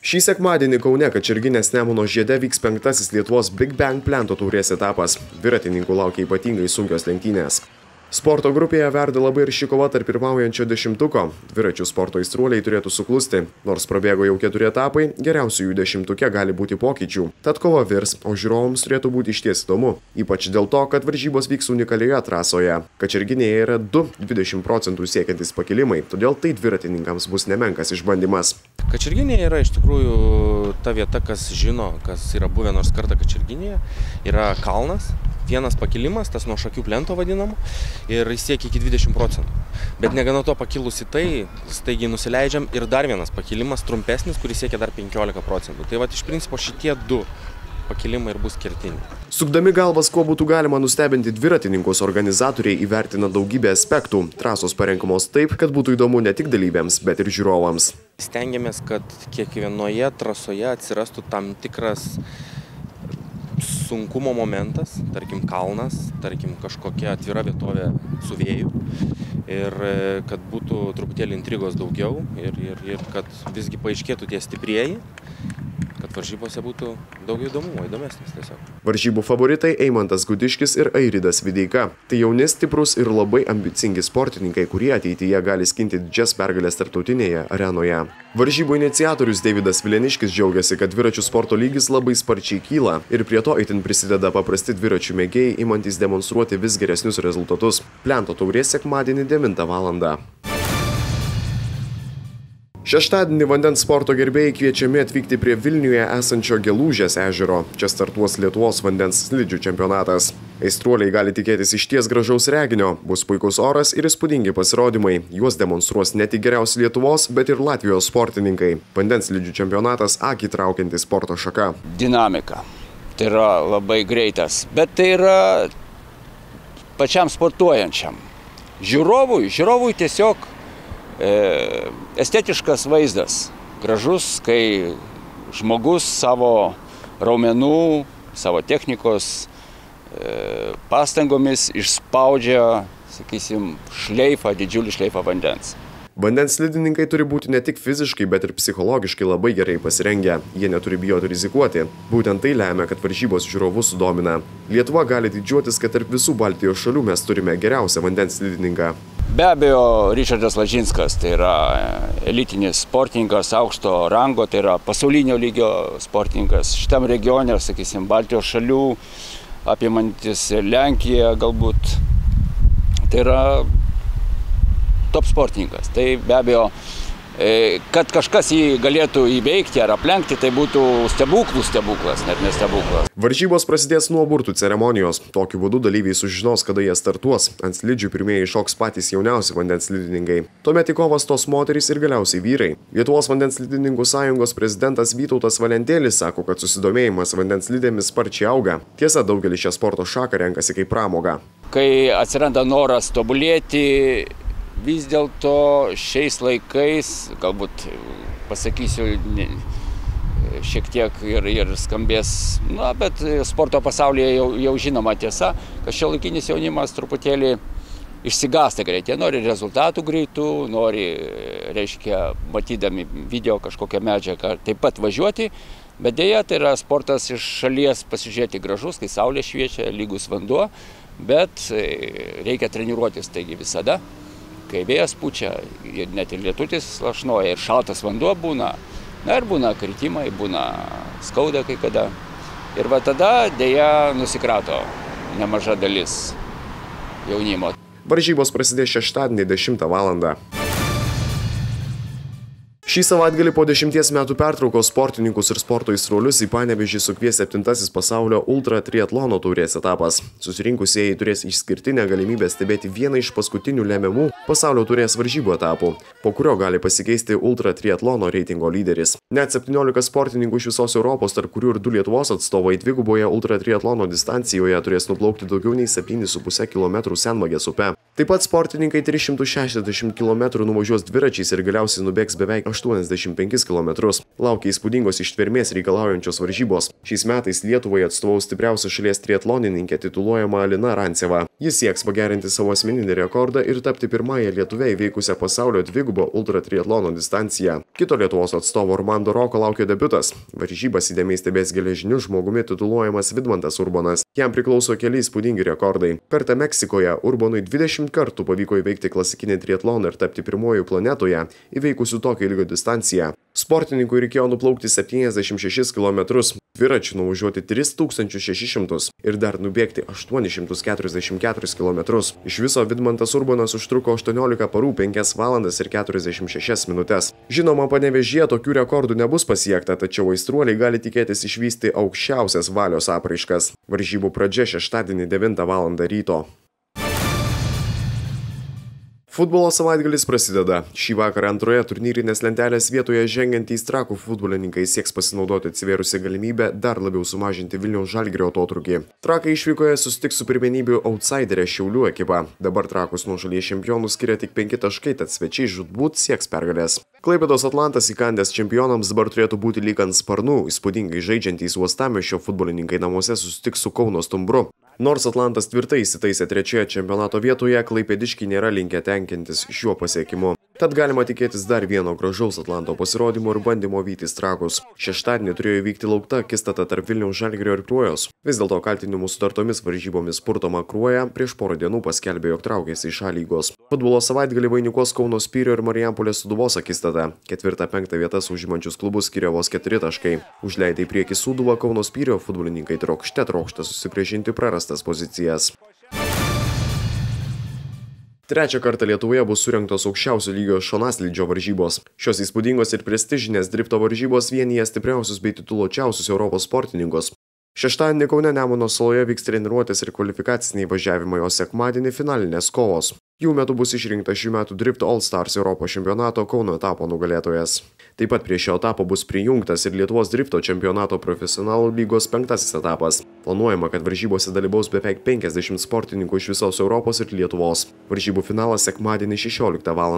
Šį sekmadienį Kaune Kačerginės Nemuno žiede vyks 5. Lietuvos Big Bang plento taurės etapas. Dviratininkų laukia ypatingai sunkios lenktynės. Sporto grupėje verda labai ir ši kova tarp pirmaujančio 10-tuko. Dviračių sporto aistruoliai turėtų suklusti. Nors prabėgo jau 4 etapai, geriausiųjų 10-tuke gali būti pokyčių. Tad kova virs, o žiūrovams turėtų būti išties įdomu. Ypač dėl to, kad varžybos vyks unikalioje trasoje. Kačerginėje yra 20% siekiantys pakilimai, todėl tai dviratininkams bus nemenkas išbandymas. Kačerginėje yra iš tikrųjų ta vieta, kas žino, kas yra buvę nors kartą Kačerginėje, yra kalnas. Vienas pakilimas, tas nuo šakių plento vadinamų, ir jis siekia iki 20%. Bet negana to pakilus į tai, staigiai nusileidžiam ir dar vienas pakilimas, trumpesnis, kuris siekia dar 15%. Tai va, iš principo šitie 2 pakilimai ir bus kertiniai. Sukdami galvas, kuo būtų galima nustebinti dviratininkus, organizatoriai įvertina daugybę aspektų. Trasos parenkamos taip, kad būtų įdomu ne tik dalyviams, bet ir žiūrovams. Stengiamės, kad kiekvienoje trasoje atsirastų tam tikras sunkumo momentas, tarkim kalnas, tarkim kažkokia atvira vietovė su vėju, ir kad būtų truputėlį intrigos daugiau ir kad visgi paaiškėtų tie stiprieji, kad varžybose būtų daug įdomumo, įdomesnis tiesiog. Varžybų favoritai Eimantas Gudiškis ir Airidas Videika. Tai jauni, stiprus ir labai ambicingi sportininkai, kurie ateityje gali skinti didžias pergalės tarptautinėje arenoje. Varžybų iniciatorius Deividas Vileniškis džiaugiasi, kad dviračių sporto lygis labai sparčiai kyla ir prie to itin prisideda paprasti dviračių mėgėjai, imantys demonstruoti vis geresnius rezultatus. Plento taurės sekmadienį 9 valandą. Šeštadienį vandens sporto gerbėjai kviečiami atvykti prie Vilniuje esančio Gelužės ežero. Čia startuos Lietuvos vandens slidžių čempionatas. Aistruoliai gali tikėtis išties gražaus reginio, bus puikus oras ir įspūdingi pasirodymai. Juos demonstruos ne tik geriausi Lietuvos, bet ir Latvijos sportininkai. Vandens slidžių čempionatas akį traukianti sporto šaka. Dinamika. Tai yra labai greitas, bet tai yra pačiam sportuojančiam. Žiūrovui tiesiog estetiškas vaizdas, gražus, kai žmogus savo raumenų, savo technikos pastangomis išspaudžia, sakysim, didžiulį šleifą vandens. Vandens slidininkai turi būti ne tik fiziškai, bet ir psichologiškai labai gerai pasirengę. Jie neturi bijoti rizikuoti. Būtent tai lemia, kad varžybos žiūrovus sudomina. Lietuva gali didžiuotis, kad tarp visų Baltijos šalių mes turime geriausią vandens slidininką. Be abejo, Ričardas Lažinskas, tai yra elitinis sportininkas aukšto rango, tai yra pasaulinio lygio sportininkas. Šitam regione, sakysim, Baltijos šalių, apimantis Lenkiją galbūt, tai yra top sportininkas. Tai be abejo, kad kažkas jį galėtų įveikti ar aplenkti, tai būtų stebuklas, net ne stebuklas. Varžybos prasidės nuo burtų ceremonijos. Tokiu būdu dalyviai sužinos, kada jie startuos. Ant slidžių pirmieji šoks patys jauniausi vandens slidininkai. Tuomet į kovą stos moterys ir galiausiai vyrai. Lietuvos vandens slidininkų sąjungos prezidentas Vytautas Valentėlis sako, kad susidomėjimas vandens slidėmis sparčiai auga. Tiesa, daugelis šią sporto šaką renkasi kaip pramogą. Kai atsiranda noras tobulėti, vis dėlto šiais laikais, galbūt pasakysiu šiek tiek ir skambės, bet sporto pasaulyje jau žinoma tiesa, kad šiuolaikinis jaunimas truputėlį išsigąsta greitai. Nori rezultatų greitų, nori, reiškia, matydami video kažkokią medžiagą, taip pat važiuoti, bet dėja tai yra sportas iš šalies pasižiūrėti gražus, kai saulė šviečia, lygus vanduo, bet reikia treniruotis taigi visada. Kai vėjas pučia, net ir lietutis lašnoja, ir šaltas vanduo būna, ir būna kritimai, būna skauda kai kada. Ir va tada dėja nusikrato nemaža dalis jaunimo. Varžybos prasidės šeštadienį 10 valandą. Šį savaitgalį po 10 metų pertraukos sportininkus ir sporto aistruolius į Panevėžį sukvies 7. pasaulio ultra triatlono taurės etapas. Susirinkusieji turės išskirtinę galimybę stebėti vieną iš paskutinių lemiamų pasaulio taurės varžybų etapų, po kurio gali pasikeisti ultra triatlono reitingo lyderis. Net 17 sportininkų iš visos Europos, tarp kurių ir 2 Lietuvos atstovai dviguboje ultra triatlono distancijoje turės nuplaukti daugiau nei 7,5 km Senvagės upe. Taip pat sportininkai 360 km nuvažiuos dviračiais ir galiausiai nubėgs beveik 8 85 km. Laukia įspūdingos ištvermės reikalaujančios varžybos. Šiais metais Lietuvai atstovaus stipriausia šalies triatlonininkė tituluojama Alina Ranceva. Jis sieks pagerinti savo asmeninį rekordą ir tapti pirmąją Lietuvę įveikusią pasaulio dvigubo ultratriatlono distanciją. Kito Lietuvos atstovo Armando Roko laukia debiutas. Varžybas įdėmiai stebės geležiniu žmogumi tituluojamas Vidmantas Urbonas. Jam priklauso keli įspūdingi rekordai. Kartą Meksikoje Urbonui 20 kartų pavyko įveikti klasikinį triatloną ir tapti pirmuoju planetoje įveikusiu tokio ilgio distanciją. Sportininkui reikėjo nuplaukti 76 km, dviračiu nuvažiuoti 3600 ir dar nubėgti 844 km. Iš viso Vidmantas Urbonas užtruko 18 parų, 5 valandas ir 46 minutes. Žinoma, Panevėžyje tokių rekordų nebus pasiekta, tačiau aistruoliai gali tikėtis išvysti aukščiausias valios apraiškas. Varžybų pradžia šeštadienį 9 val. Ryto. Futbolo savaitgalis prasideda. Šį vakarą antroje turnyrinės lentelės vietoje žengiantys Trakų futbolininkai sieks pasinaudoti atsivėrusią galimybę dar labiau sumažinti Vilniaus Žalgirio atotrūkį. Trakai išvykoje susitiks su pirmenybių outsiderė Šiaulių ekipa. Dabar Trakus nuo šalies čempionų skiria tik 5 taškai, tad svečiai žūtbūt sieks pergalės. Klaipėdos Atlantas įkandęs čempionams dabar turėtų būti lyg ant sparnų. Įspūdingai žaidžiantys Uostamiesčio futbolininkai namuose susitiks su Kauno Stumbru. Nors Atlantas tvirtai įsitaisė trečioje čempionato vietoje, klaipėdiškiai nėra linkę tenkintis šiuo pasiekimu. Tad galima tikėtis dar vieno gražaus Atlanto pasirodymo ir bandymo vytis Trakus. Šeštadienį turėjo įvykti laukta akistata tarp Vilniaus Žalgirio ir Kruojos. Vis dėlto kaltinimų sutartomis varžybomis purtoma Kruoja prieš porą dienų paskelbė, jog traukėsi iš A lygos. Futbolo savaitgalį vainikuos Kauno Spyrio ir Marijampolės Sūduvos akistata. 4-5 vietas užimančius klubus skiria vos 4 taškai. Užleidę į priekį Sūduvą, Kauno Spyrio futbolininkai trokšta susigrąžinti prarastas pozicijas. Trečią kartą Lietuvoje bus surengtos aukščiausio lygio šonaslydžio varžybos. Šios įspūdingos ir prestižinės drifto varžybos vienyje stipriausius bei tituluočiausius Europos sportininkus. Šeštadienį Kaune Nemuno saloje vyks treniruotės ir kvalifikaciniai važiavimai, o sekmadienį finalinės kovos. Jų metu bus išrinktas šių metų Drift All Stars Europos čempionato Kauno etapo nugalėtojas. Taip pat prie šio etapo bus prijungtas ir Lietuvos drifto čempionato profesionalų lygos 5. etapas. Planuojama, kad varžybose dalyvaus beveik 50 sportininkų iš visos Europos ir Lietuvos. Varžybų finalas sekmadienį 16 val.